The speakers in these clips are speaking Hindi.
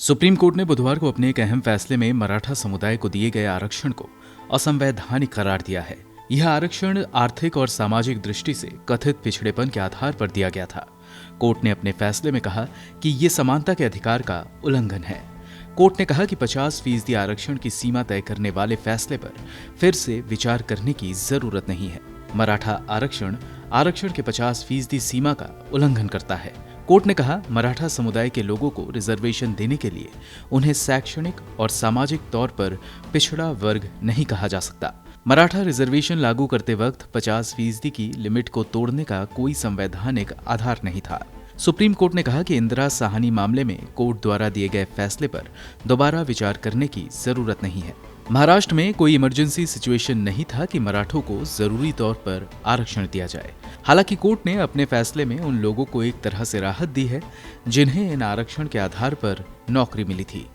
सुप्रीम कोर्ट ने बुधवार को अपने एक अहम फैसले में मराठा समुदाय को दिए गए आरक्षण को असंवैधानिक करार दिया है। यह आरक्षण आर्थिक और सामाजिक दृष्टि से कथित पिछड़ेपन के आधार पर दिया गया था। कोर्ट ने अपने फैसले में कहा कि ये समानता के अधिकार का उल्लंघन है। कोर्ट ने कहा कि 50% आरक्षण की सीमा तय करने वाले फैसले पर फिर से विचार करने की जरूरत नहीं है। मराठा आरक्षण के 50% सीमा का उल्लंघन करता है। कोर्ट ने कहा, मराठा समुदाय के लोगों को रिजर्वेशन देने के लिए उन्हें शैक्षणिक और सामाजिक तौर पर पिछड़ा वर्ग नहीं कहा जा सकता। मराठा रिजर्वेशन लागू करते वक्त 50% की लिमिट को तोड़ने का कोई संवैधानिक आधार नहीं था। सुप्रीम कोर्ट ने कहा कि इंदिरा साहनी मामले में कोर्ट द्वारा दिए गए फैसले पर दोबारा विचार करने की जरूरत नहीं है। महाराष्ट्र में कोई इमरजेंसी सिचुएशन नहीं था कि मराठों को जरूरी तौर पर आरक्षण दिया जाए। हालांकि कोर्ट ने अपने फैसले में उन लोगों को एक तरह से राहत दी है जिन्हें इन आरक्षण के आधार पर नौकरी मिली थी।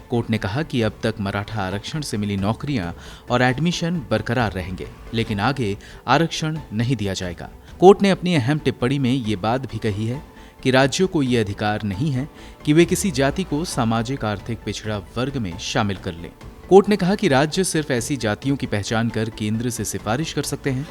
कोर्ट ने कहा कि अब तक मराठा आरक्षण से मिली नौकरियां और एडमिशन बरकरार रहेंगे, लेकिन आगे आरक्षण नहीं दिया जाएगा। कोर्ट ने अपनी अहम टिप्पणी में ये बात भी कही है कि राज्यों को ये अधिकार नहीं है कि वे किसी जाति को सामाजिक आर्थिक पिछड़ा वर्ग में शामिल कर लें। कोर्ट ने कहा कि राज्य सिर्फ ऐसी जातियों की पहचान कर केंद्र से सिफारिश कर सकते हैं।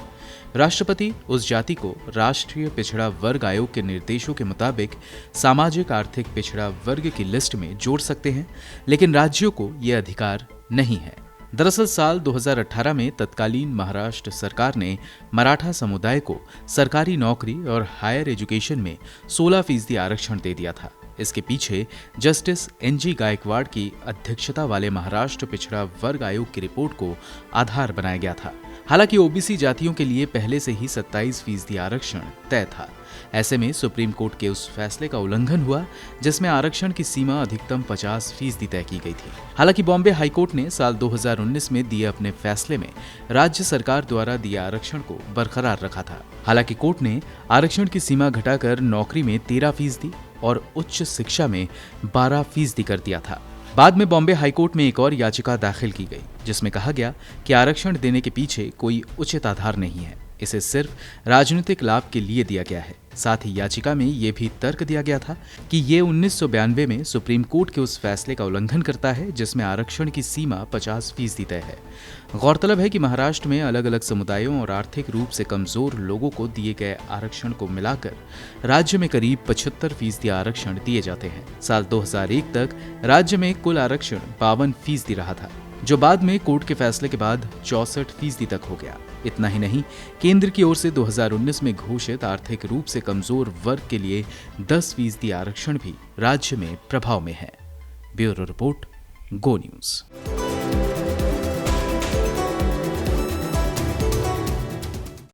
राष्ट्रपति उस जाति को राष्ट्रीय पिछड़ा वर्ग आयोग के निर्देशों के मुताबिक सामाजिक आर्थिक पिछड़ा वर्ग की लिस्ट में जोड़ सकते हैं, लेकिन राज्यों को यह अधिकार नहीं है। दरअसल साल 2018 में तत्कालीन महाराष्ट्र सरकार ने मराठा समुदाय को सरकारी नौकरी और हायर एजुकेशन में 16% आरक्षण दे दिया था। इसके पीछे जस्टिस NG गायकवाड़ की अध्यक्षता वाले महाराष्ट्र पिछड़ा वर्ग आयोग की रिपोर्ट को आधार बनाया गया था। हालांकि ओबीसी जातियों के लिए पहले से ही 27% आरक्षण तय था। ऐसे में सुप्रीम कोर्ट के उस फैसले का उल्लंघन हुआ जिसमें आरक्षण की सीमा अधिकतम 50% तय की गई थी। हालांकि बॉम्बे हाईकोर्ट ने साल 2019 में दिए अपने फैसले में राज्य सरकार द्वारा दिए आरक्षण को बरकरार रखा था। हालांकि कोर्ट ने आरक्षण की सीमा घटाकर नौकरी में 13% और उच्च शिक्षा में 12% कर दिया था। बाद में बॉम्बे हाईकोर्ट में एक और याचिका दाखिल की गई जिसमें कहा गया कि आरक्षण देने के पीछे कोई उचित आधार नहीं है, इसे सिर्फ राजनीतिक लाभ के लिए दिया गया है। साथ ही याचिका में ये भी तर्क दिया गया था कि ये 1992 में सुप्रीम कोर्ट के उस फैसले का उल्लंघन करता है जिसमें आरक्षण की सीमा 50% तय है। गौरतलब है कि महाराष्ट्र में अलग अलग समुदायों और आर्थिक रूप से कमजोर लोगों को दिए गए आरक्षण को मिलाकर राज्य में करीब 75% आरक्षण दिए जाते हैं। साल 2001 तक राज्य में कुल आरक्षण 52% रहा था, जो बाद में कोर्ट के फैसले के बाद 64% तक हो गया। इतना ही नहीं, केंद्र की ओर से 2019 में घोषित आर्थिक रूप से कमजोर वर्ग के लिए 10% आरक्षण भी राज्य में प्रभाव में है। ब्यूरो रिपोर्ट, गो न्यूज।